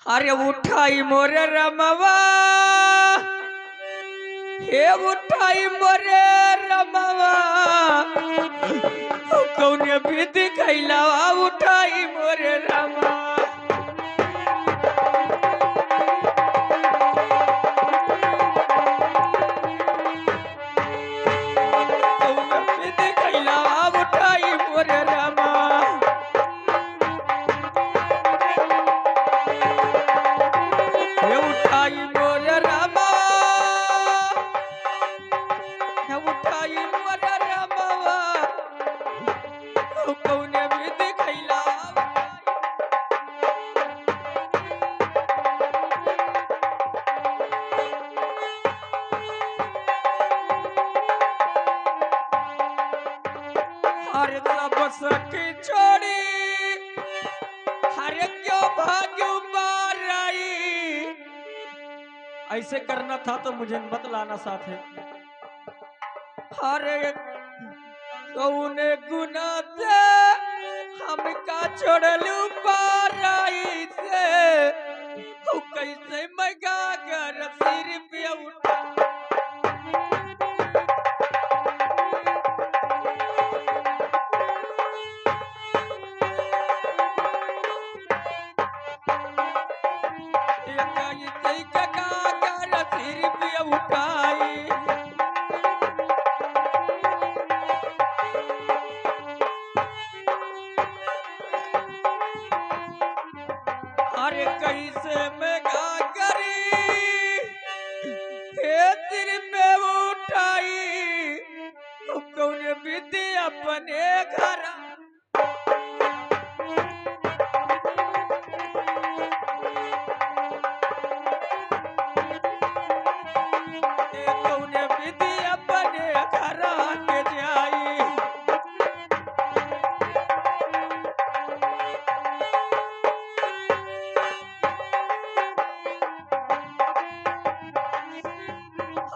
अरे उठाई मोरे रमवा, हे उठाई मोरे रमवा, कौने विधि कैलावा उठाई मोरे रमवा। कौने विधि कैलावा उठाई मोरे रमवा। हे उठाई मोरे रमवा, हे उठाई मोरे रमवा, कौने विधि कैलावा। हर सब सखी छोड़ी हर क्यों भाग्य बाराई। ऐसे करना था तो मुझे मत लाना साथ है। हर कौने गुना से हमका छोड़लू बाराई से, तू कैसे मगा कर सिर पे उठा। कैसे कगा कर सिर पे उठाई। अरे कैसे मैं करी हे सिर पे उठाई, कौन विधि अपने घर। कौन विधि अपने घर के जाई।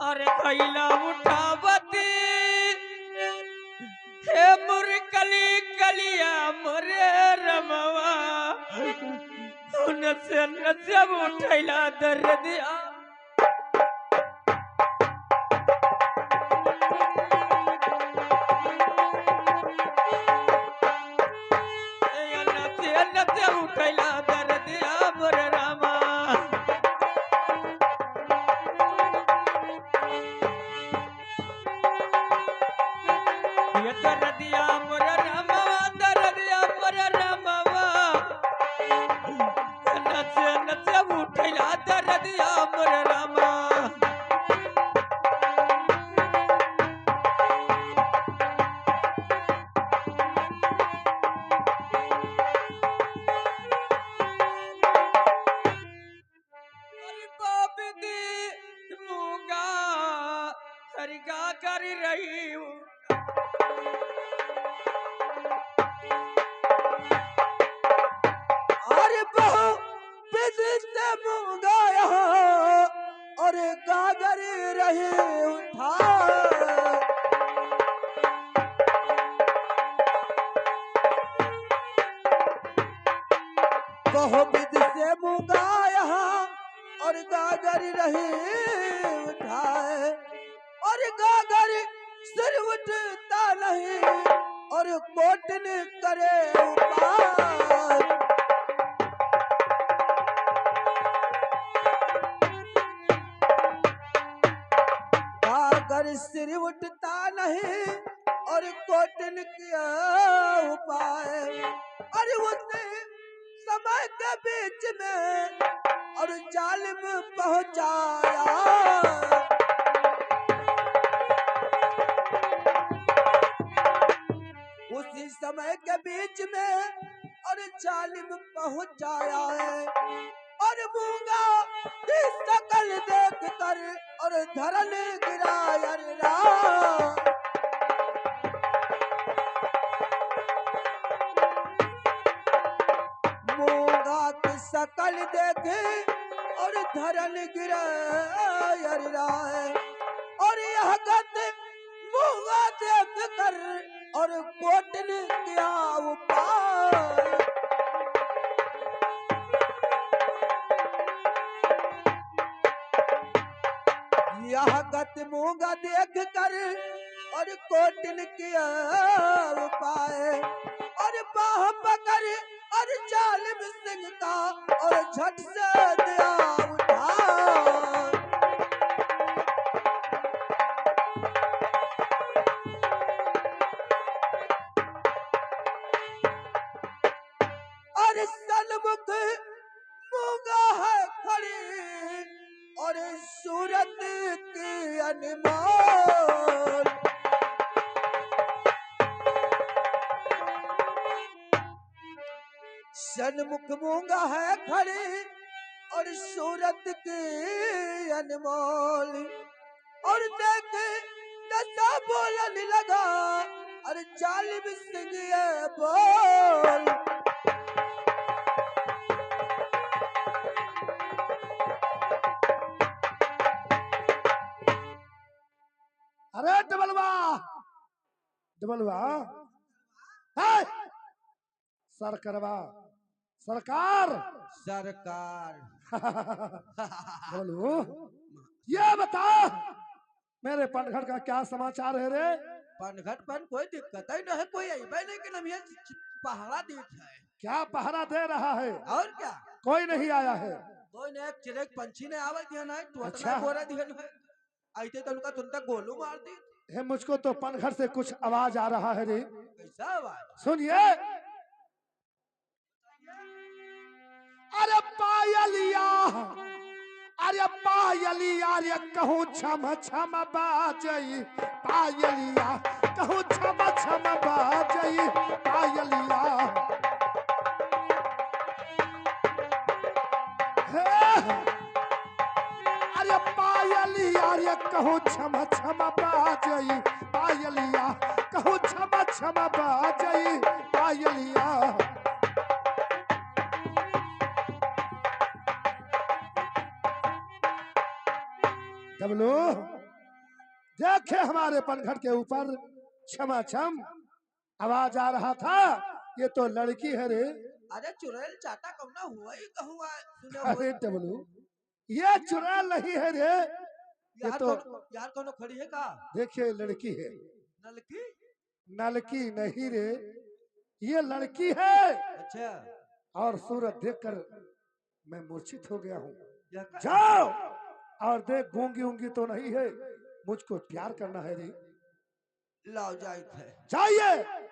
अरे कैला उठावती हे मुरकली कलिया मोरे रमवा, उनसे नजब उठैला दर्दिया। नजब उठैला दर्दिया मोरे रामा। ये दर्दिया मोरे रामा, दर्दिया मोरे रामा, नजब उठैला दर्दिया मोरे रामा। अरे बाप दी मूंगा खरिगा कर रही हूँ। अरे बहु विदित मूंगा यहाँ और गागर रहे उठा। बहु विधि से मूंगा यहाँ और गागर रहे उठाए, और गागर सिर उठता नहीं और कोटन करे उपाय। गागर सिर उठता नहीं और कोटन किया उपाय। और उतने समय के बीच में और जालिम पहुंचाया। उसी समय के बीच में और जालिम पहुंचाया है। और मूंगा की शकल देख कर और धरन गिराया रा। मूंगा की शकल देखे और धरन गिराया रा। और यह गत मूंगा देख कर और कोटन क्या उपाय। यह गत मूंगा देख कर और कोटिन किया उपाय और बाह पकड़ और जालिम सिंह का और झट से दिया उठा। और सन्मुख मूंगा है खड़ी और सूरत की अनमोल। सन्मुख मूंगा है खड़ी और सूरत की अनमोल और देख दशा बोलन लगा और जालिम सिंह ये बोल। अरे डबलवा डबलवा है सरकारवा सरकार सरकार बोलो ये बता मेरे पनघट का क्या समाचार है रे। पनघट पन कोई दिक्कत ही नहीं है, कोई अइबे नहीं कि हम ये पहरा देत है। क्या पहरा दे रहा है और क्या कोई नहीं आया है। कोई ने एक चिड़क पंछी ने आवत दिया ना तो अच्छा। अच्छा बोरा दिया ना आइते तो उनका तुम तक गोलू मार दी। है मुझको तो पनघट से कुछ आवाज आ रहा है रे। कैसा आवाज? सुनिए अरे पायलिया अरे पायलिया रे कहूँ छम छम बाजई पायलिया कहूँ छम छम बाजई पायलिया हे अरे पायलिया रे कहूँ छम छम बाजई पायलिया कहूँ छम छम बाजई पायलिया। डबलू देखे हमारे पनघट के ऊपर क्षमा छम आवाज आ रहा था ये तो लड़की है रे। अरे चुड़ैल चाटा कब ना हुआ ही कहूँ सुने अरे डबलू ये चुड़ैल नहीं है रे ये तो यार कौन खड़ी है का? देखिए लड़की है। नलकी? नलकी नहीं रे ये लड़की है। अच्छा और सूरत देखकर मैं मूर्छित हो गया हूँ। यह जाओ और देख गूंगी उंगी तो नहीं है मुझको प्यार करना है रे। लाओ जाइत है। जाइए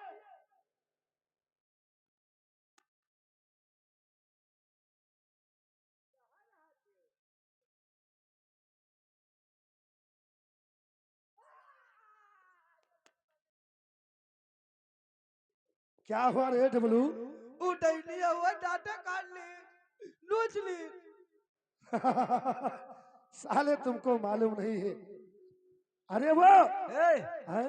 क्या हुआ रे डबलू उठाई लिया हुआ डाटा काट ली नोच ली। साले तुमको मालूम नहीं है। अरे वो ए, है?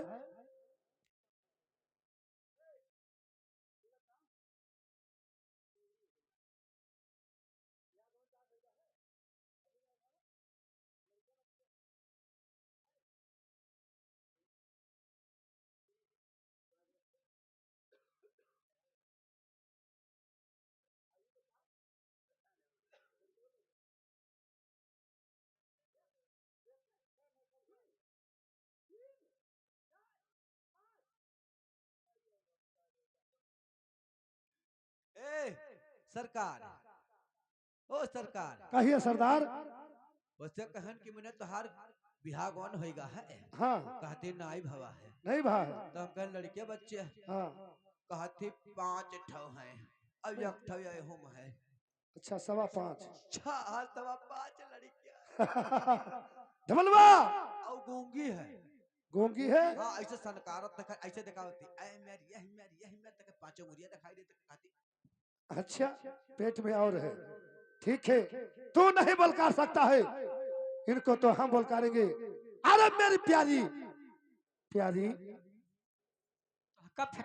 ए, सरकार ओ सरकार कहिए सरदार। वैसे कहन कि मैंने तोहार बिहार कौन होएगा है हाँ कहते नाई भवा है नहीं भाई तो हम कहन लड़के बच्चे हाँ कहते 5 ठो हैं अब एक ठो ये हम है। अच्छा 5.25 अच्छा तब 5 लड़कियां डबलवा और गूंगी है। गोंगी है। हाँ ऐसे सनकारत दिखा ऐसे दिखावती ऐ यही मेरी तक 5 मुरिया दिखाई देती कहती। अच्छा पेट में और है ठीक है तू नहीं बलकार सकता है इनको तो हम बलकारेंगे। अरे मेरी प्यारी प्यारी कब फटा